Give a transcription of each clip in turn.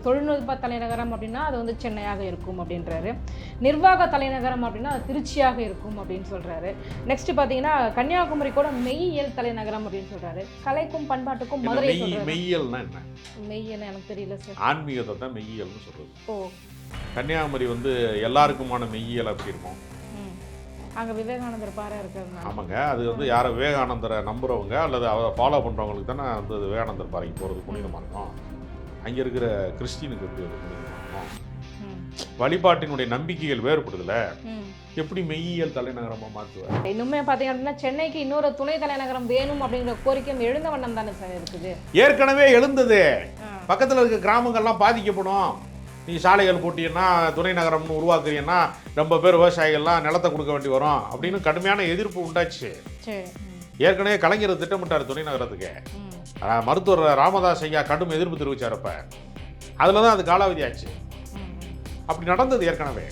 தொழில்நுட்ப தலைநகரம் அப்படின்னா அது வந்து சென்னையாக இருக்கும் அப்படின்றாரு. நிர்வாக தலைநகரம் அப்படின்னா அது திருச்சியாக இருக்கும் அப்படின்னு சொல்றாரு. நெக்ஸ்ட் பார்த்தீங்கன்னா கன்னியாகுமரி கூட மெய்யியல் தலைநகரம் அப்படின்னு சொல்றாரு. கலைக்கும் பண்பாட்டுக்கும் மதுரை சொல்றாரு. மெய்யியல்னா என்ன? மெய்யியல் எனக்கு தெரியல சார். ஆன்மீகத்தை தான் மெய்யியல்னு சொல்றது. ஓ, கன்னியாகுமரி வந்து எல்லாருக்குமான மெய்யியல் அப்படி இருக்கும். அங்கே விவேகானந்தர் பாறை இருக்கிறது. ஆமாங்க, அது வந்து யாரை விவேகானந்தரை நம்புறவங்க அல்லது அதை ஃபாலோ பண்ணுறவங்களுக்கு தானே வந்து விவேகானந்தர் பாறைக்கு போகிறது புனிதமாக இருக்கும். அங்கே இருக்கிற கிறிஸ்டினுக்கு எப்படி அது புனிதமாக இருக்கும்? வழிபாட்டினுடைய நம்பிக்கைகள் வேறுபடுதுல, எப்படி மெய்யியல் தலைநகரமாக மாற்றுவார்? இன்னுமே பார்த்தீங்க அப்படின்னா சென்னைக்கு இன்னொரு துணை தலைநகரம் வேணும் அப்படிங்கிற கோரிக்கை எழுந்த வண்ணம் தானே சார் இருக்குது. ஏற்கனவே எழுந்தது. பக்கத்தில் இருக்க கிராமங்கள்லாம் பாதிக்கப்படும். நீ சாலைகள் போட்டீங்கன்னா துணை நகரம்னு உருவாக்குறீங்கன்னா ரொம்ப பேர் விவசாயிகள்லாம் நிலத்தை கொடுக்க வேண்டி வரும் அப்படின்னு கடுமையான எதிர்ப்பு உண்டாச்சு. ஏற்கனவே கலைஞர் திட்டமிட்டார் துணை நகரத்துக்கு. மருத்துவர் ராமதாஸ் ஐயா கடும் எதிர்ப்பு தெரிவிச்சாரப்ப அதில் தான் அது காலாவதி ஆச்சு. அப்படி நடந்தது ஏற்கனவே.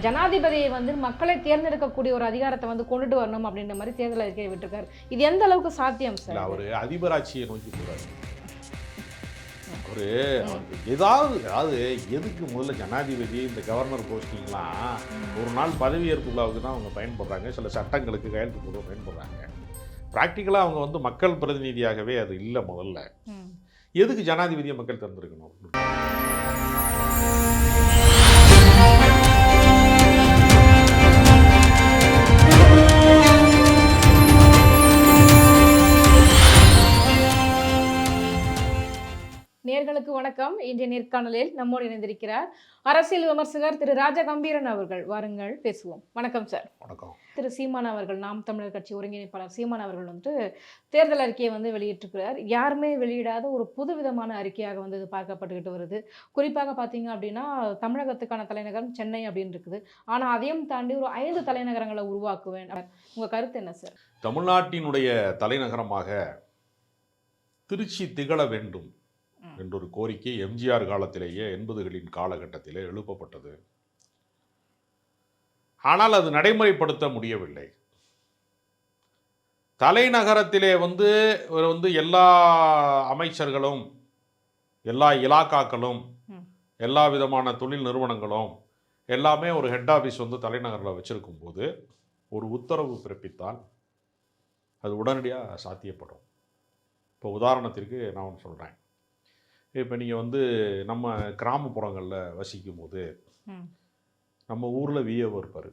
ஜனாதிபதியை வந்து மக்களை தேர்ந்தெடுக்கக்கூடிய ஒரு அதிகாரத்தை வந்து கொண்டுட்டு வரணும் அப்படின்ற மாதிரி தேர்தல் அறிக்கையை விட்டுருக்காரு. இது எந்த அளவுக்கு சாத்தியம் சார்? அவர் அதிபராட்சியை நோக்கி போறாரு. அவருக்கு ஏதாவது எதுக்கு முதல்ல ஜனாதிபதி இந்த கவர்னர் போஸ்டிங்லாம் ஒரு நாள் பதவியேற்பு விழாவுக்கு தான் அவங்க பயன்படுறாங்க, சில சட்டங்களுக்கு கையெழுத்து போட பயன்படுறாங்க. ப்ராக்டிக்கலாக அவங்க வந்து மக்கள் பிரதிநிதியாகவே அது இல்லை. முதல்ல எதுக்கு ஜனாதிபதியை மக்கள் தேர்ந்தெடுக்கணும்? நேர்களுக்கு வணக்கம். இன்றைய நேர்காணலில் நம்மோடு இணைந்திருக்கிறார் அரசியல் விமர்சகர் திரு ராஜகம்பீரன் அவர்கள். வாருங்கள் பேசுவோம். வணக்கம் சார். வணக்கம். திரு சீமான் அவர்கள், நாம் தமிழர் கட்சி ஒருங்கிணைப்பாளர் சீமான் அவர்கள் வந்து தேர்தல் அறிக்கையை வந்து வெளியிட்டிருக்கிறார். யாருமே வெளியிடாத ஒரு புதுவிதமான அறிக்கையாக வந்து இது பார்க்கப்பட்டுக்கிட்டு வருது. குறிப்பாக பார்த்தீங்க அப்படின்னா தமிழகத்துக்கான தலைநகரம் சென்னை அப்படின்னு இருக்குது. ஆனால் அதையும் தாண்டி ஒரு 5 தலைநகரங்களை உருவாக்குவேன். உங்கள் கருத்து என்ன சார்? தமிழ்நாட்டினுடைய தலைநகரமாக திருச்சி திகழ வேண்டும் என்றொரு கோரிக்கை எம்ஜிஆர் காலத்திலேயே 80களின் காலகட்டத்திலே எழுப்பப்பட்டது. ஆனால் அது நடைமுறைப்படுத்த முடியவில்லை. தலைநகரத்திலே வந்து எல்லா அமைச்சர்களும், எல்லா இலாக்காக்களும், எல்லா விதமான தொழில் நிறுவனங்களும் எல்லாமே ஒரு ஹெட் ஆஃபீஸ் வந்து தலைநகரில் வச்சிருக்கும் போது ஒரு உத்தரவு பிறப்பித்தால் அது உடனடியாக சாத்தியப்படும். இப்போ உதாரணத்திற்கு நான் ஒன்று சொல்கிறேன். இப்போ நீங்கள் வந்து நம்ம கிராமப்புறங்களில் வசிக்கும் போது நம்ம ஊரில் விஏஓ இருப்பார்,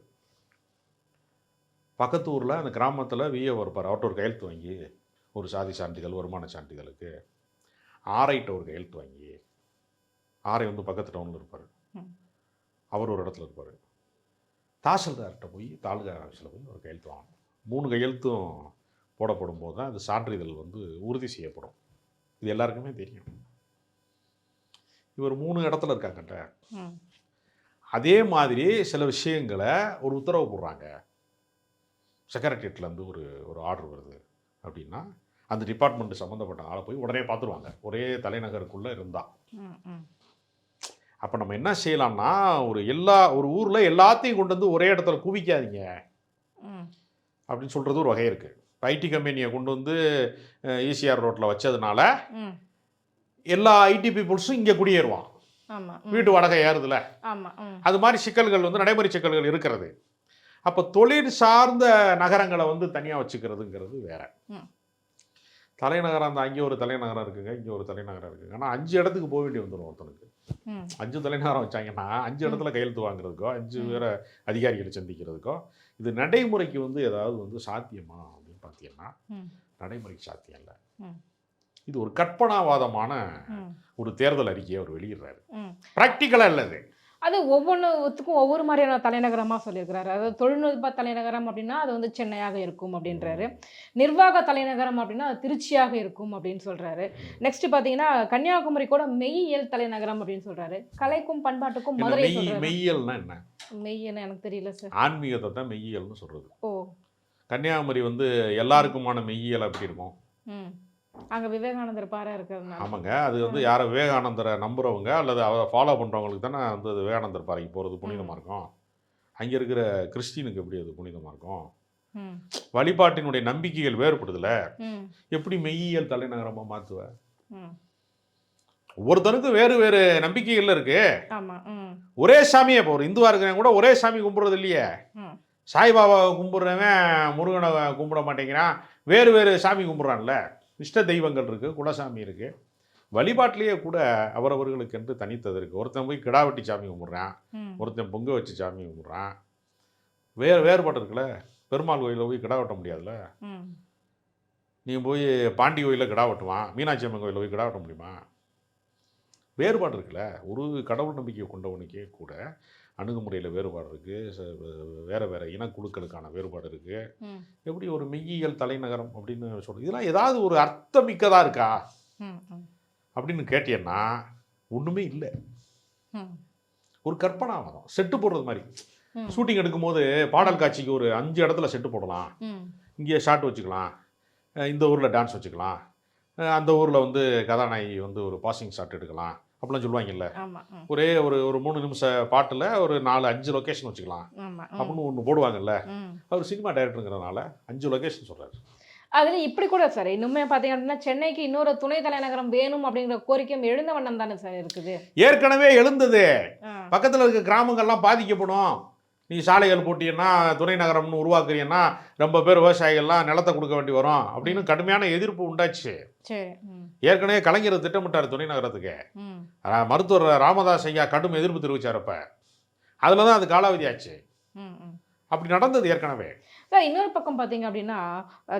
பக்கத்து ஊரில் அந்த கிராமத்தில் விஏஓ இருப்பார். அவர்கிட்ட ஒரு கையெழுத்து வாங்கி ஒரு சாதி சான்றிதழ், வருமான சான்றிதழுக்கு ஆர்ஐட்ட ஒரு கையெழுத்து வாங்கி, ஆர்ஐ வந்து பக்கத்து டவுனில் இருப்பார், அவர் ஒரு இடத்துல இருப்பார். தாசில்தார்கிட்ட போய் தாலுகா ஆஃபீஸில் போய் ஒரு கையெழுத்து வாங்கணும். 3 கையெழுத்தும் போடப்படும் போது தான் அந்த சான்றிதழ் வந்து உறுதி செய்யப்படும். இது எல்லாருக்குமே தெரியும். இவர் 3 இடத்துல இருக்காங்கட்ட. அதே மாதிரி சில விஷயங்களை ஒரு உத்தரவு போடுறாங்க. செக்ரட்டரியேட்லேருந்து ஒரு ஆர்டர் வருது அப்படின்னா அந்த டிபார்ட்மெண்ட் சம்மந்தப்பட்ட ஆளை போய் உடனே பார்த்துருவாங்க, ஒரே தலைநகருக்குள்ளே இருந்தால். அப்போ நம்ம என்ன செய்யலாம்னா ஒரு ஊரில் எல்லாத்தையும் கொண்டு வந்து ஒரே இடத்துல குவிக்காதீங்க அப்படின்னு சொல்கிறது ஒரு வகை இருக்குது. ஐடி கம்பெனியை கொண்டு வந்து ஈசிஆர் ரோட்டில் வச்சதுனால எல்லா ஐடி பீப்புள்ஸும் இங்கே குடியேறுவான், வீட்டு வாடகை ஏறுதுல. அது மாதிரி சிக்கல்கள் வந்து நடைமுறை சிக்கல்கள் இருக்கிறது. அப்போ தொழில் சார்ந்த நகரங்களை வந்து தனியாக வச்சுக்கிறதுங்கிறது வேற. தலைநகரம் அந்த அங்கே ஒரு தலைநகரம் இருக்குங்க, இங்கே ஒரு தலைநகரம் இருக்குங்க. ஆனால் 5 இடத்துக்கு போக வேண்டி வந்துடும் ஒருத்தனுக்கு. 5 தலைநகரம் வச்சாங்கன்னா 5 இடத்துல கையெழுத்து வாங்குறதுக்கோ 5 பேரை அதிகாரிகளை சந்திக்கிறதுக்கோ இது நடைமுறைக்கு வந்து ஏதாவது வந்து சாத்தியமா அப்படின்னு பார்த்தீங்கன்னா நடைமுறைக்கு சாத்தியம் இல்லை. இது ஒரு கற்பனாவாதமான ஒரு தேர்தல் அறிக்கையை அவர் வெளியிடுறாரு. பிராக்டிக்கலா இல்லது. அது ஒவ்வொன்றுத்துக்கும் ஒவ்வொரு மாதிரியான தலைநகரமாக சொல்லியிருக்கிறாரு. அதாவது தொழில்நுட்ப தலைநகரம் அப்படின்னா அது வந்து சென்னையாக இருக்கும் அப்படின்றாரு. நிர்வாக தலைநகரம் அப்படின்னா அது திருச்சியாக இருக்கும் அப்படின்னு சொல்றாரு. நெக்ஸ்ட் பார்த்தீங்கன்னா கன்னியாகுமரி கூட மெய்யியல் தலைநகரம் அப்படின்னு சொல்றாரு. கலைக்கும் பண்பாட்டுக்கும் மதுரை சொல்றாரு. மெய்யியல்னா என்ன? மெய்யியல் எனக்கு தெரியல சார். ஆன்மீகத்தை தான் மெய்யியல்னு சொல்றது. ஓ, கன்னியாகுமரி வந்து எல்லாருக்குமான மெய்யியல் அப்படி இருக்கும். அங்கே விவேகானந்தர் பாறை இருக்கிறது. ஆமாங்க, அது வந்து யாரை விவேகானந்தரை நம்புறவங்க அல்லது அதை ஃபாலோ பண்ணுறவங்களுக்கு தானே வந்து விவேகானந்தர் பாறைக்கு போகிறது புனிதமாக இருக்கும். அங்கே இருக்கிற கிறிஸ்டினுக்கு எப்படி அது புனிதமாக இருக்கும்? வழிபாட்டினுடைய நம்பிக்கைகள் வேறுபடுதுல, எப்படி மெய்யியல் தலைநகரமாக மாற்றுவ? ஒவ்வொருத்தனுக்கும் வேறு வேறு நம்பிக்கைகள் இருக்கு. ஆமா. ஒரே சாமியை இப்போ ஒரு இந்துவா இருக்கிறவன் கூட ஒரே சாமி கும்பிடுறது இல்லையே. ம். சாய்பாபாவை கும்பிடுறவன் முருகனை கும்பிட மாட்டேங்கிறான். வேறு வேறு சாமி கும்பிட்றான்ல. இஷ்ட தெய்வங்கள் இருக்குது, குலசாமி இருக்குது. வழிபாட்டிலேயே கூட அவரவர்களுக்கு என்று தனித்தது இருக்குது. ஒருத்தன் போய் கிடா வெட்டி சாமி கும்பிட்றான், ஒருத்தன் பொங்க வச்சு சாமி கும்பிட்றான். வேறுபாடு இருக்குல்ல. பெருமாள் கோயிலில் போய் கிடா வெட்ட முடியாதுல்ல. நீ போய் பாண்டி கோயிலில் கிடா வெட்டுவான், மீனாட்சி அம்மன் கோயிலில் போய் கிடா வெட்ட முடியுமா? வேறுபாடு இருக்குல்ல. ஒரு கடவுள் நம்பிக்கை கொண்டவனுக்கே கூட அணுகுமுறையில் வேறுபாடு இருக்குது. வேறு வேறு இனக்குழுக்களுக்கான வேறுபாடு இருக்குது. எப்படி ஒரு மெய்யியல் தலைநகரம் அப்படின்னு சொல்கிறது, இதெல்லாம் ஏதாவது ஒரு அர்த்தமிக்கதாக இருக்கா அப்படின்னு கேட்டீங்கன்னா ஒன்றுமே இல்லை. ஒரு கற்பனாவாதம், செட்டு போடுறது மாதிரி. ஷூட்டிங் எடுக்கும்போது பாடல் காட்சிக்கு ஒரு 5 இடத்துல செட்டு போடலாம். இங்கே ஷாட் வச்சுக்கலாம், இந்த ஊரில் டான்ஸ் வச்சுக்கலாம், அந்த ஊரில் வந்து கதாநாயகி வந்து ஒரு பாசிங் ஷாட் எடுக்கலாம் அப்படிலாம் சொல்லுவாங்கல்ல. ஒரே ஒரு 3 நிமிஷ பாட்டில் ஒரு 4-5 லொக்கேஷன் வச்சுக்கலாம் அப்படின்னு ஒன்று போடுவாங்கல்ல. அவர் சினிமா டைரக்டருங்கிறதுனால 5 லொக்கேஷன் சொல்கிறார். அதில் இப்படி கூட சார் இன்னுமே பார்த்தீங்க அப்படின்னா சென்னைக்கு இன்னொரு துணை தலைநகரம் வேணும் அப்படிங்கிற கோரிக்கையும் எழுந்த வண்ணம் தானே சார் இருக்குது. ஏற்கனவே எழுந்தது. பக்கத்தில் இருக்க கிராமங்கள்லாம் பாதிக்கப்படும். நீ சாலைகள் போட்டீங்கன்னா துணை நகரம்னு உருவாக்குறீங்கன்னா ரொம்ப பேர் விவசாயிகள்லாம் நிலத்தை கொடுக்க வேண்டி வரும் அப்படின்னு கடுமையான எதிர்ப்பு உண்டாச்சு. ஏற்கனவே கலைஞர் திட்டமிட்டார் துணை நகரத்துக்கு. மருத்துவர் ராமதாஸ் ஐயா கடும் எதிர்ப்பு தெரிவிச்சார். அப்போ அதில் தான் அது காலாவதி ஆச்சு. அப்படி நடந்தது ஏற்கனவே. சார் இன்னொரு பக்கம் பார்த்தீங்க அப்படின்னா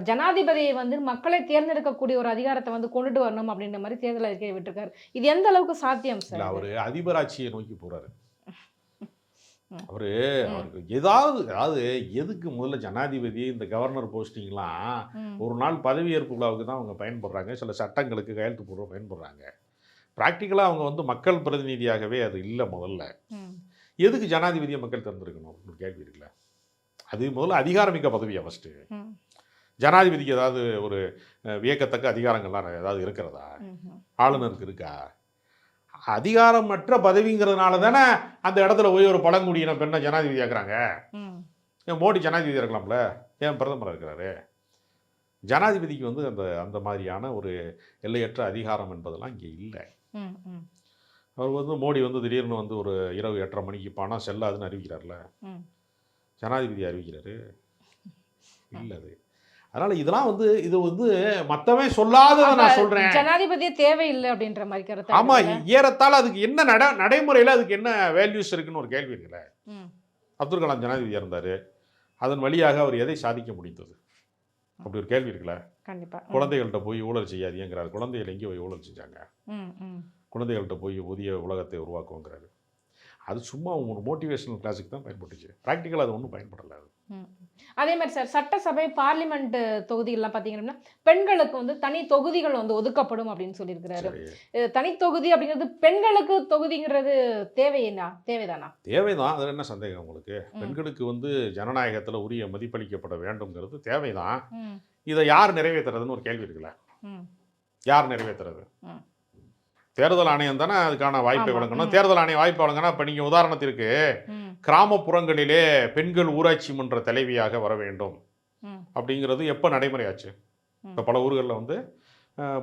ஜனாதிபதியை வந்து மக்களை தேர்ந்தெடுக்கக்கூடிய ஒரு அதிகாரத்தை வந்து கொண்டுட்டு வரணும் அப்படின்ற மாதிரி தேர்தல் அறிக்கையை விட்டுருக்காரு. இது எந்த அளவுக்கு சாத்தியம் சார்? அவர் அதிபராட்சியை நோக்கி போறாரு. அவருக்கு அதாவது எதுக்கு முதல்ல ஜனாதிபதி இந்த கவர்னர் போஸ்டிங்லாம் ஒரு நாள் பதவியேற்பு விழாவுக்கு தான் அவங்க பயன்படுறாங்க. சில சட்டங்களுக்கு கையெழுத்து போடுற பயன்படுறாங்க. ப்ராக்டிக்கலாக அவங்க வந்து மக்கள் பிரதிநிதியாகவே அது இல்லை. முதல்ல எதுக்கு ஜனாதிபதியை மக்கள் தேர்ந்தெடுக்கணும் அப்படின்னு கேள்வி இருக்குல்ல. அது முதல்ல அதிகாரமிக்க பதவியா ஃபஸ்ட்டு. ஜனாதிபதிக்கு ஏதாவது ஒரு வியக்கத்தக்க அதிகாரங்கள்லாம் ஏதாவது இருக்கிறதா? ஆளுநருக்கு இருக்கா? அதிகாரமற்ற பதவிங்கிறதுனால தானே அந்த இடத்துல போய் ஒரு பழங்குடியின பெண்ணை ஜனாதிபதி ஆக்குறாங்க. மோடி ஜனாதிபதி இருக்கலாம்ல, ஏன் பிரதமராக இருக்கிறாரு? ஜனாதிபதிக்கு வந்து அந்த மாதிரியான ஒரு எல்லையற்ற அதிகாரம் என்பதெல்லாம் இங்கே இல்லை. அவர் வந்து மோடி வந்து திடீர்னு வந்து ஒரு இரவு 8:30 மணிக்கு பணம் செல்லாதுன்னு அறிவிக்கிறார்ல, ஜனாதிபதி அறிவிக்கிறாரு இல்லை. அது அதனால இதெல்லாம் வந்து இது வந்து மற்றவே சொல்லாததை நான் சொல்றேன். ஜனாதிபதியே தேவையில்லை அப்படின்ற மாதிரி கருத்து. ஆமா, ஏறத்தாழ அதுக்கு என்ன நடைமுறையில் அதுக்கு என்ன வேல்யூஸ் இருக்குன்னு ஒரு கேள்வி இருக்குல்ல. அப்துல் கலாம் ஜனாதிபதியாக இருந்தார், அதன் வழியாக அவர் எதை சாதிக்க முடிந்தது அப்படி ஒரு கேள்வி இருக்குல்ல. கண்டிப்பா. குழந்தைகள்கிட்ட போய் ஊழல் செய்யாதீங்கிறார். குழந்தைகள் எங்கே போய் ஊழல் செஞ்சாங்க? குழந்தைகள்கிட்ட போய் புதிய உலகத்தை உருவாக்குங்கிறாரு. அது சும்மா ஒரு மோட்டிவேஷனல் கிளாஸுக்கு தான் பயன்பட்டுச்சு. ப்ராக்டிக்கலாக அது ஒன்றும் பயன்படலை. அதே மாதிரி சார் சட்டசபை பார்லிமெண்ட் தொகுதிகள்லாம் பார்த்தீங்கன்னா பெண்களுக்கு வந்து தனி தொகுதிகள் வந்து ஒதுக்கப்படும் அப்படின்னு சொல்லியிருக்கிறாரு. தனி தொகுதி அப்படிங்கிறது பெண்களுக்கு தொகுதிங்கிறது தேவைதானா? தேவைதான். அதில் என்ன சந்தேகம் உங்களுக்கு? பெண்களுக்கு வந்து ஜனநாயகத்தில் உரிய மதிப்பளிக்கப்பட வேண்டும்ங்கிறது தேவைதான். இதை யார் நிறைவேற்றுறதுன்னு ஒரு கேள்வி இருக்குல்ல. யார் நிறைவேற்றுறது? தேர்தல் ஆணையம் தானே அதுக்கான வாய்ப்பை வழங்கணும். தேர்தல் ஆணையம் வாய்ப்பு வழங்கினா இப்போ நீங்கள் உதாரணத்திற்கு கிராமப்புறங்களிலே பெண்கள் ஊராட்சி மன்ற தலைவியாக வர வேண்டும் அப்படிங்கிறது எப்போ நடைமுறையாச்சு? இப்போ பல ஊர்களில் வந்து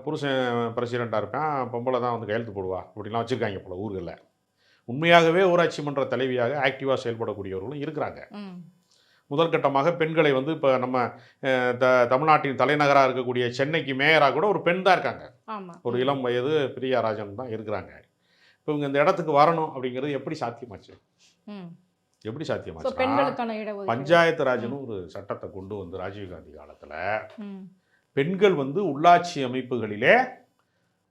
புருஷன் பிரசிடெண்ட்டாக இருப்பேன், பொம்பளை தான் வந்து கையெழுத்து போடுவா அப்படிலாம் வச்சுருக்காங்க பல ஊர்களில். உண்மையாகவே ஊராட்சி மன்ற தலைவியாக ஆக்டிவாக செயல்படக்கூடியவர்களும் இருக்கிறாங்க. முதற்கட்டமாக பெண்களை வந்து இப்போ நம்ம தமிழ்நாட்டின் தலைநகராக இருக்கக்கூடிய சென்னைக்கு மேயராக கூட ஒரு பெண் தான் இருக்காங்க. ஒரு இளம் வயது பிரியா ராஜன் தான் இருக்கிறாங்க. இப்போ இவங்க இந்த இடத்துக்கு வரணும் அப்படிங்கிறது எப்படி சாத்தியமாச்சு? எப்படி சாத்தியமாச்சு? பஞ்சாயத்து ராஜ்னு ஒரு சட்டத்தை கொண்டு வந்து ராஜீவ்காந்தி காலத்தில் பெண்கள் வந்து உள்ளாட்சி அமைப்புகளிலே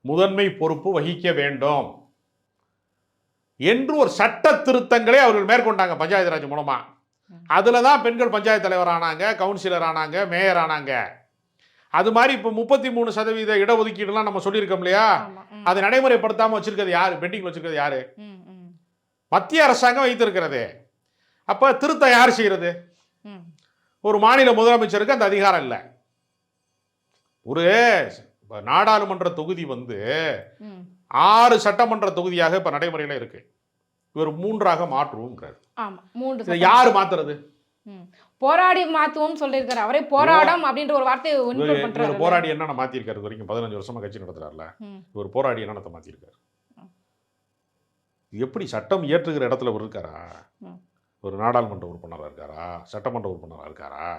முதன்மை பொறுப்பு வகிக்க வேண்டும் என்று ஒரு சட்ட திருத்தங்களை அவர்கள் மேற்கொண்டாங்க பஞ்சாயத்து ராஜ் மூலமா. அதில் தான் பெண்கள் பஞ்சாயத்து தலைவர் ஆனாங்க, கவுன்சிலர் ஆனாங்க, மேயர் ஆனாங்க. அது மாதிரி இப்போ 33% இடஒதுக்கீடுலாம் நம்ம சொல்லியிருக்கோம் இல்லையா? அதை நடைமுறைப்படுத்தாமல் வச்சிருக்கிறது யாரு? பெண்டிங் வச்சிருக்கிறது யாரு? மத்திய அரசாங்கம் வைத்திருக்கிறது. அப்போ திருத்தம் யார் செய்கிறது? ஒரு மாநில முதலமைச்சருக்கு அந்த அதிகாரம் இல்லை. ஒரு நாடாளுமன்ற தொகுதி வந்து 6 சட்டமன்ற தொகுதியாக இப்போ நடைமுறையில் இருக்கு. இவர் 3ஆக மாற்றுவோங்கிறார். யாரு மாத்துறது? போராடி மாத்துவோம் சொல்லியிருக்காரு. அவரே போராடம் அப்படின்ற ஒரு வார்த்தையை போராடி என்னென்ன மாத்திருக்காரு? வரைக்கும் 15 வருஷமா கட்சி நடத்துறாருல, இவர் போராடி என்னென்ன மாத்திருக்காரு? எப்படி சட்டம் இயற்றுகிற இடத்துல அவர் இருக்காரா? ம். ஒரு நாடாளுமன்ற உறுப்பினராக இருக்காரா? சட்டமன்ற உறுப்பினராக இருக்காரா?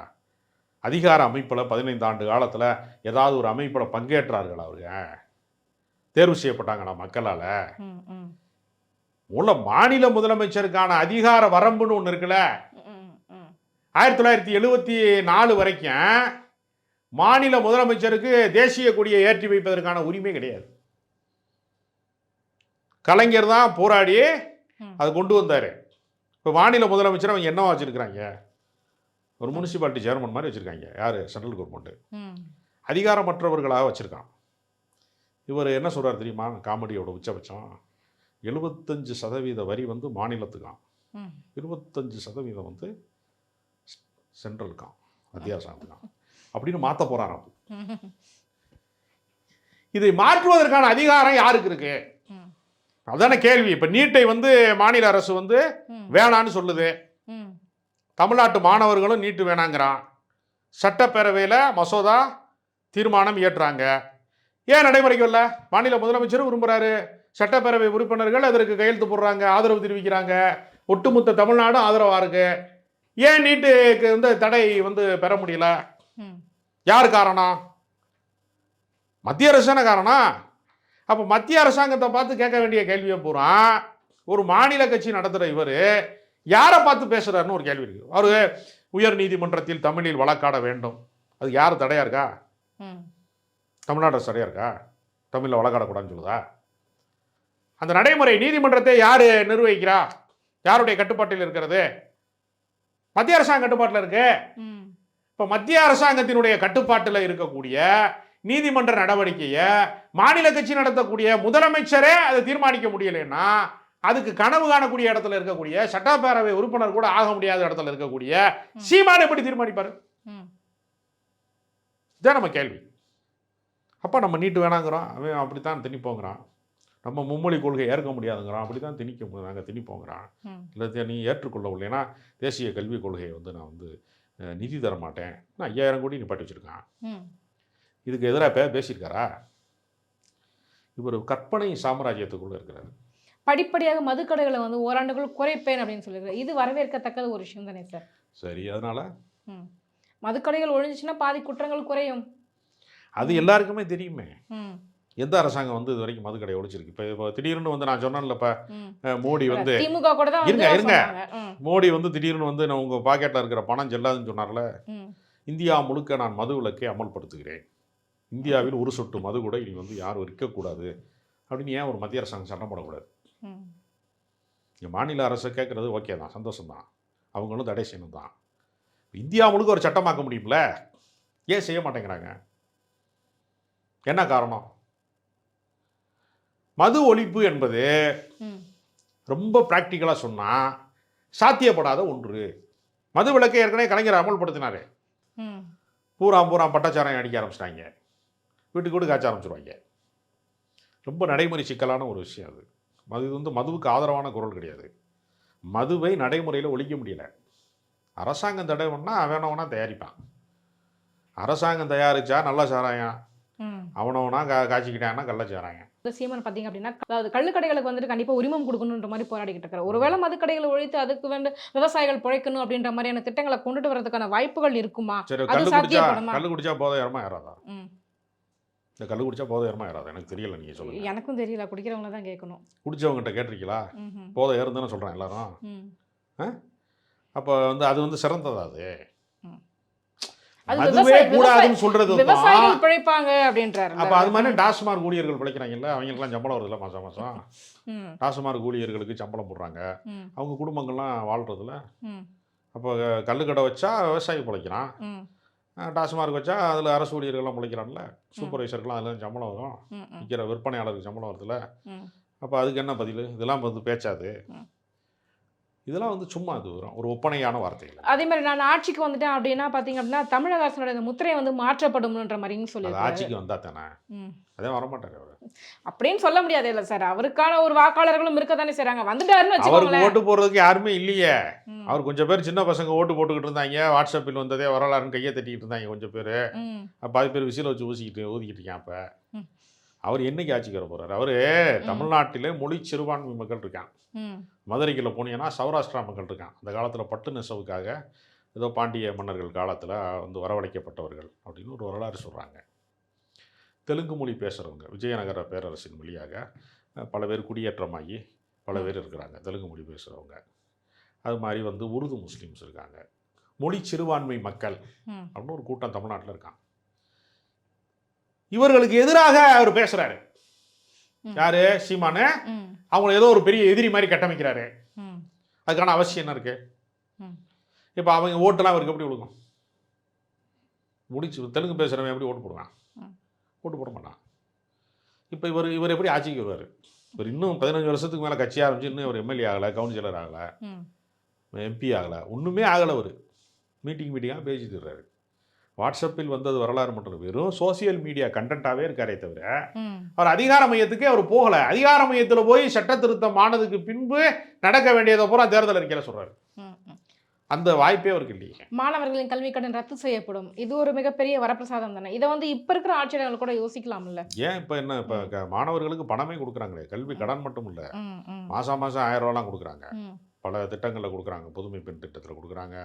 அதிகார அமைப்பில் 15 ஆண்டு காலத்தில் ஏதாவது ஒரு அமைப்பில் பங்கேற்றார்கள் அவங்க? தேர்வு செய்யப்பட்டாங்களா மக்களால்? ம், ம், மாநில முதலமைச்சருக்கான அதிகார வரம்புன்னு ஒன்று இருக்குல்ல, ம், ம். 1974 வரைக்கும் மாநில முதலமைச்சருக்கு தேசிய கொடியை ஏற்றி வைப்பதற்கான உரிமை கிடையாது. கலைஞர் தான் போராடி அதை கொண்டு வந்தார். இப்போ மாநில முதலமைச்சர் அவங்க என்னவா வச்சுருக்கிறாங்க? ஒரு முனிசிபாலிட்டி சேர்மன் மாதிரி வச்சுருக்காங்க. யார்? சென்ட்ரல் கவர்மெண்ட்டு அதிகாரமற்றவர்களாக வச்சுருக்கான். இவர் என்ன சொல்கிறார் தெரியுமா? காமெடியோட உச்சபட்சம் 75% வரி வந்து மாநிலத்துக்கான், 25% வந்து சென்ட்ரலுக்கான், மத்திய அரசாங்கத்துக்கான் அப்படின்னு மாற்ற போகிறாராம். இதை மாற்றுவதற்கான அதிகாரம் யாருக்கு இருக்கு? அதான கேள்வி. இப்போ நீட்டை வந்து மாநில அரசு வந்து வேணான்னு சொல்லுது. தமிழ்நாட்டு மாணவர்களும் நீட்டு வேணாங்கிறான். சட்டப்பேரவையில் மசோதா தீர்மானம் இயற்றுறாங்க. ஏன் நடைமுறைக்கு வரல? மாநில முதலமைச்சரும் விரும்புகிறாரு, சட்டப்பேரவை உறுப்பினர்கள் அதற்கு கையெழுத்து போடுறாங்க, ஆதரவு தெரிவிக்கிறாங்க, ஒட்டுமொத்த தமிழ்நாடும் ஆதரவாக இருக்கு. ஏன் நீட்டுக்கு வந்து தடை வந்து பெற முடியல? யார் காரணம்? மத்திய அரசு தானே காரணம். அப்போ மத்திய அரசாங்கத்தை பார்த்து கேட்க வேண்டிய கேள்வியை பூரா ஒரு மாநில கட்சி நடத்துகிற இவர் யாரை பார்த்து பேசுகிறாருன்னு ஒரு கேள்வி இருக்குது. அவர் உயர் நீதிமன்றத்தில் தமிழில் வழக்காட வேண்டும், அது யார் தடையா இருக்கா? தமிழ்நாடு அரசு தடையா இருக்கா? தமிழில் வழக்காடக்கூடாதுன்னு சொல்லுதா? அந்த நடைமுறை நீதிமன்றத்தை யார் நிர்வகிக்கிறா? யாருடைய கட்டுப்பாட்டில் இருக்கிறது? மத்திய அரசாங்க கட்டுப்பாட்டில் இருக்கு. இப்போ மத்திய அரசாங்கத்தினுடைய கட்டுப்பாட்டில் இருக்கக்கூடிய நீதிமன்ற நடவடிக்கையை மாநில கட்சி நடத்தக்கூடிய முதலமைச்சரே அதை தீர்மானிக்க முடியலைன்னா அதுக்கு கனவு காணக்கூடிய இடத்துல இருக்கக்கூடிய சட்டப்பேரவை உறுப்பினர் கூட ஆக முடியாத இடத்துல இருக்கக்கூடிய சீமான் எப்படி தீர்மானிப்பாரு? இதான் நம்ம கேள்வி. அப்போ நம்ம நீட்டு வேணாங்கிறோம், அவன் அப்படித்தான் திணிப்போங்கிறான். நம்ம மும்மொழி கொள்கை ஏற்க முடியாதுங்கிறான், அப்படி தான் நாங்கள் திணிப்போங்கிறான். இல்லை நீ ஏற்றுக்கொள்ள இல்லைன்னா தேசிய கல்விக் கொள்கையை வந்து நான் வந்து நிதி தர மாட்டேன், நான் 5000 கோடி நிப்பாட்டி வச்சுருக்கான். இதுக்கு எதிராக பேசியிருக்காரா? இவர் கற்பனை சாம்ராஜ்யத்துக்குள்ளே இருக்கிறாரு. படிப்படியாக மதுக்கடைகளை வந்து ஓராண்டுக்குள் குறைப்பேன் அப்படின்னு சொல்லியிருக்காரு. இது வரவேற்கத்தக்கது ஒரு விஷயம் தானே சார்? சரி, அதனால் மதுக்கடைகள் ஒழிஞ்சிச்சுன்னா பாதி குற்றங்கள் குறையும். அது எல்லாருக்குமே தெரியுமே. எந்த அரசாங்கம் வந்து இது வரைக்கும் மதுக்கடை ஒழிச்சிருக்கு? இப்போ திடீர்னு வந்து நான் சொன்னேன்ல, இப்போ மோடி வந்து திமுக கூட தான் இருங்க மோடி வந்து திடீர்னு வந்து நான் உங்கள் பாக்கெட்டில் இருக்கிற பணம் செல்லாதுன்னு சொன்னார்ல. இந்தியா முழுக்க நான் மது விலக்கை அமல்படுத்துகிறேன், இந்தியாவில் ஒரு சொட்டு மது கூட இனி வந்து யாரும் விற்கக்கூடாது அப்படின்னு ஏன் ஒரு மத்திய அரசாங்கம் சட்டம் போடக்கூடாது? இங்கே மாநில அரசு கேட்குறது ஓகே தான், சந்தோஷம்தான், அவங்களும் தடை செய்யணும் தான். இந்தியா முழுக்க ஒரு சட்டமாக்க முடியும்ல, ஏன் செய்ய மாட்டேங்கிறாங்க? என்ன காரணம்? மது ஒழிப்பு என்பது ரொம்ப ப்ராக்டிக்கலாக சொன்னால் சாத்தியப்படாத ஒன்று. மது விலக்கை ஏற்கனவே கலைஞர் அமல்படுத்தினாரு. பூரா பட்டாச்சாரம் அடிக்க ஆரம்பிச்சிட்டாங்க, வீட்டுக்கு வீடு காய்ச்ச ஆரம்பிச்சிருவாங்க. ரொம்ப நடைமுறை சிக்கலான ஒரு விஷயம் அது. மது வந்து மதுவுக்கு ஆதரவான குரல் கிடையாது. மதுவை நடைமுறையில் ஒழிக்க முடியல. அரசாங்கம் தடை பண்ணால் வேணவனா தயாரிப்பான். அரசாங்கம் தயாரித்தா நல்ல சாராயம், அவனவனா காய்ச்சிக்கிட்டான்னா கள்ள சாராயம். சீமான் பார்த்தீங்க அப்படின்னா, அதாவது கள்ளுக்கடைகளுக்கு வந்துட்டு கண்டிப்பாக உரிமம் கொடுக்கணுன்ற மாதிரி போராடிக்கிட்டு இருக்காரு. ஒருவேளை மதுக்கடைகளை ஒழித்து அதுக்கு வந்து விவசாயிகள் பிழைக்கணும் அப்படின்ற மாதிரியான திட்டங்களை கொண்டுட்டு வரதுக்கான வாய்ப்புகள் இருக்குமா? சரி, கள்ளு குடிச்சா போதையரமா ஏறாதா? இந்த கள்ளு குடிச்சா போதையரமா ஏறாதா? எனக்கு தெரியல, நீங்கள் சொல்லுங்கள். எனக்கும் தெரியல, குடிக்கிறவங்கள தான் கேட்கணும். குடிச்சவங்ககிட்ட கேட்டிருக்கீங்களா? போதை ஏறும் தானே சொல்கிறேன் எல்லாரும். அப்போ வந்து அது வந்து சிறந்ததா? அதுவே கூடாதுன்னு சொல்றது விவசாயிகள் பிழைப்பாங்க அப்படின்றாரு. அப்போ அது மாதிரி டாஸ்மார்க் ஊழியர்கள் பிழைக்கிறாங்கல்ல, அவங்களுக்குலாம் சம்பளம் வருதுல்ல மாதம் மாதம். டாஸ்மார்க் ஊழியர்களுக்கு சம்பளம் போடுறாங்க, அவங்க குடும்பங்கள்லாம் வாழ்றதுல. அப்போ கல்லுக்கடை வச்சா விவசாயி பிழைக்கிறான், டாஸ்மார்க் வச்சா அதில் அரசு ஊழியர்கள்லாம் பிழைக்கிறான்ல, சூப்பர்வைசருக்குலாம் அதில் சம்பளம் வரும், விற்கிற விற்பனையாளருக்கு சம்பளம் வருதுல்ல. அப்போ அதுக்கு என்ன பதில்? இதெல்லாம் வந்து பேச்சாது, இதெல்லாம் வந்து சும்மா அது வரும் ஒரு ஒப்பனையான வார்த்தைகள். அதே மாதிரி நான் ஆட்சிக்கு வந்துட்டேன் அப்படின்னா பார்த்தீங்க அப்படின்னா தமிழக அரசோட இந்த முத்திரை வந்து மாற்றப்படும்ன்ற மாதிரின்னு சொல்லி ஆட்சிக்கு வந்தா தானே, அதே வரமாட்டார் அவர் அப்படின்னு சொல்ல முடியாது இல்லை சார். அவருக்கான ஒரு வாக்காளர்களும் இருக்க தானே செய்றாங்க. வந்துட்டாருன்னு அவருக்கு ஓட்டு போடுறதுக்கு யாருமே இல்லையே. அவர் கொஞ்சம் பேர் சின்ன பசங்க ஓட்டு போட்டுக்கிட்டு இருந்தாங்க, வாட்ஸ்அப்பில் வந்ததே வரலாறுன்னு கையை தட்டிக்கிட்டு இருந்தாங்க கொஞ்சம் பேர். பாதி பேர் விசில வச்சு ஊதிக்கிட்டு இருக்கேன். அப்போ அவர் என்னைக்கு ஆட்சிக்கு வர போகிறார்? அவர் தமிழ்நாட்டிலே மொழி சிறுபான்மை மக்கள் இருக்கான். மதுரைக்குள்ள போனீங்கன்னா சௌராஷ்டிரா மக்கள் இருக்கான். அந்த காலத்தில் பட்டு நெசவுக்காக ஏதோ பாண்டிய மன்னர்கள் காலத்தில் வந்து வரவழைக்கப்பட்டவர்கள் அப்படின்னு ஒரு வரலாறு சொல்கிறாங்க. தெலுங்கு மொழி பேசுகிறவங்க விஜயநகர பேரரசின் வழியாக பல பேர் குடியேற்றமாகி பல பேர் இருக்கிறாங்க தெலுங்கு மொழி பேசுகிறவங்க. அது மாதிரி வந்து உருது முஸ்லீம்ஸ் இருக்காங்க. மொழி சிறுபான்மை மக்கள் அப்படின்னு ஒரு கூட்டம் தமிழ்நாட்டில் இருக்கான். இவர்களுக்கு எதிராக அவர் பேசுகிறாரு. யாரு? சீமானு. அவங்கள ஏதோ ஒரு பெரிய எதிரி மாதிரி கட்டமைக்கிறாரு. அதுக்கான அவசியம் என்ன இருக்கு? இப்போ அவங்க ஓட்டுலாம் அவருக்கு எப்படி விழுகும்? முடிச்சு தெலுங்கு பேசுகிறவன் எப்படி ஓட்டு போடுவான்? ஓட்டு போட மாட்டான். இப்போ இவர் எப்படி ஆட்சிக்கு வருவார்? இவர் இன்னும் 15 வருஷத்துக்கு மேலே கட்சி ஆரம்பிச்சு இன்னும் இவர் எம்எல்ஏ ஆகலை, கவுன்சிலர் ஆகலை, எம்பி ஆகலை, ஒன்றுமே ஆகலை. அவர் மீட்டிங்காக பேசிட்டு இருக்காரு. வாட்ஸ்அப்பில் வந்தது வரலாறு மட்டும் வெறும் சோசியல் மீடியா கண்டென்ட்டாகவே இருக்காரே தவிர அவர் அதிகார மையத்துக்கே அவர் போகலை. அதிகார மையத்தில் போய் சட்ட திருத்தம் ஆனதுக்கு பின்பு நடக்க வேண்டியதை பூரா தேர்தல் அறிக்கையில் சொல்கிறாரு. அந்த வாய்ப்பே அவருக்கு இல்லையே. மாணவர்களின் கல்வி கடன் ரத்து செய்யப்படும், இது ஒரு மிகப்பெரிய வரப்பிரசாதம் தானே. இதை வந்து இப்போ இருக்கிற ஆட்சியாளர்கள் கூட யோசிக்கலாம்ல. ஏன் இப்போ என்ன இப்போ மாணவர்களுக்கு பணமே கொடுக்குறாங்களே, கல்வி கடன் மட்டும் இல்லை, மாதம் 1000 ரூபாலாம் கொடுக்குறாங்க. பல திட்டங்களில் கொடுக்குறாங்க. புதுமை பெண் திட்டத்தில் கொடுக்குறாங்க,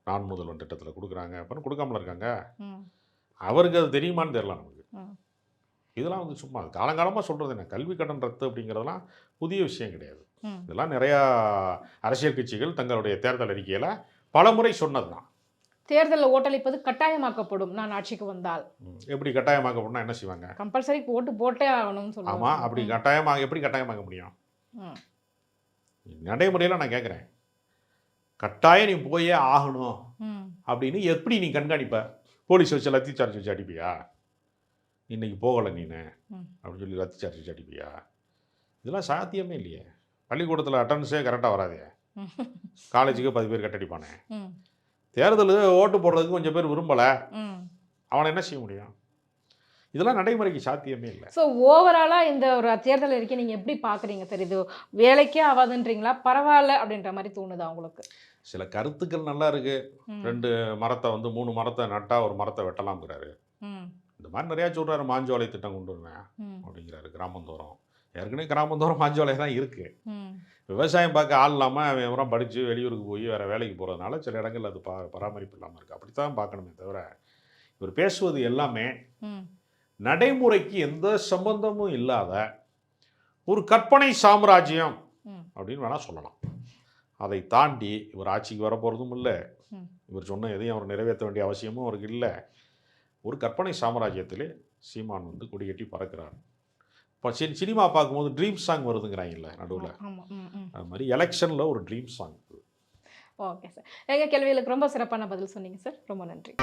நான் முதல்வன் திட்டத்தில் கொடுக்குறாங்க. அப்புறம் கொடுக்காமல இருக்காங்க. அவருக்கு அது தெரியுமான்னு தெரியல நமக்கு. இதெல்லாம் வந்து சும்மா காலங்காலமாக சொல்கிறது என்ன, கல்வி கடன் ரத்து அப்படிங்கிறதெல்லாம் புதிய விஷயம் கிடையாது. இதெல்லாம் நிறையா அரசியல் கட்சிகள் தங்களுடைய தேர்தல் அறிக்கையில் பல முறை சொன்னது தான். தேர்தலில் ஓட்டளிப்பது கட்டாயமாக்கப்படும் நான் ஆட்சிக்கு வந்தால். எப்படி கட்டாயமாக்கப்படணும்? என்ன செய்வாங்க? கம்பல்சரி ஓட்டு போட்டே ஆகணும்னு சொல்லுவாங்க. ஆமாம், அப்படி கட்டாயமாக எப்படி கட்டாயமாக்க முடியும்? நடைமுறையில் நான் கேட்குறேன், கட்டாயம் நீ போயே ஆகணும் அப்படின்னு எப்படி நீ கண்காணிப்ப? போலீஸ் வச்சு லத்தி சார்ஜ் வச்சு அடிப்பியா? இன்னைக்கு போகலை நீனு அப்படின்னு சொல்லி லத்தி சார்ஜ் வச்சு அடிப்பியா? இதெல்லாம் சாத்தியமே இல்லையே. பள்ளிக்கூடத்தில் அட்டண்டன்ஸே கரெக்டாக வராதே, காலேஜுக்கு 10 பேர் கட்டடிப்பானே. தேர்தல் ஓட்டு போடுறதுக்கு கொஞ்சம் பேர் விரும்பலை, அவனை என்ன செய்ய முடியும்? இதெல்லாம் நடைமுறைக்கு சாத்தியமே இல்லை. ஸோ ஓவராலாக இந்த ஒரு தேர்தல் அறிக்கை நீங்கள் எப்படி பார்க்குறீங்க? சார் இது வேலைக்கே ஆகாதுன்றீங்களா, பரவாயில்ல அப்படின்ற மாதிரி தோணுதா உங்களுக்கு? சில கருத்துக்கள் நல்லா இருக்கு. 2 மரத்தை வந்து 3 மரத்தை நட்டால் 1 மரத்தை வெட்டலாம்ங்கிறாரு. இந்த மாதிரி நிறையா சொல்கிறாரு. மாஞ்சோலை திட்டம் கொண்டு வருவேன் அப்படிங்கிறாரு. கிராமந்தோறும் ஏற்கனவே கிராமந்தோறும் மாஞ்சோலை தான் இருக்குது. விவசாயம் பார்க்க ஆள் இல்லாமல் அவன் எவரும் படித்து வெளியூருக்கு போய் வேறு வேலைக்கு போகிறதுனால சில இடங்கள் அது பராமரிப்பு இல்லாமல் இருக்குது. அப்படித்தான் பார்க்கணுமே தவிர இவர் பேசுவது எல்லாமே நடைமுறைக்கு எந்த சம்பந்தமும் இல்லாத ஒரு கற்பனை சாம்ராஜ்யம் அப்படின்னு வேணால் சொல்லலாம். அதை தாண்டி இவர் ஆட்சிக்கு வர போகிறதும் இல்லை, இவர் சொன்ன எதையும் அவர் நிறைவேற்ற வேண்டிய அவசியமும் அவருக்கு இல்லை. ஒரு கற்பனை சாம்ராஜ்யத்திலே சீமான் வந்து கொடிகட்டி பறக்கிறார். இப்போ சினிமா பார்க்கும்போது ட்ரீம் சாங் வருதுங்கிறாங்கல்ல நடுவில், அது மாதிரி எலெக்ஷனில் ஒரு ட்ரீம் சாங். ஓகே சார், எங்கள் கேள்விகளுக்கு ரொம்ப சிறப்பான பதில் சொன்னீங்க சார், ரொம்ப நன்றி.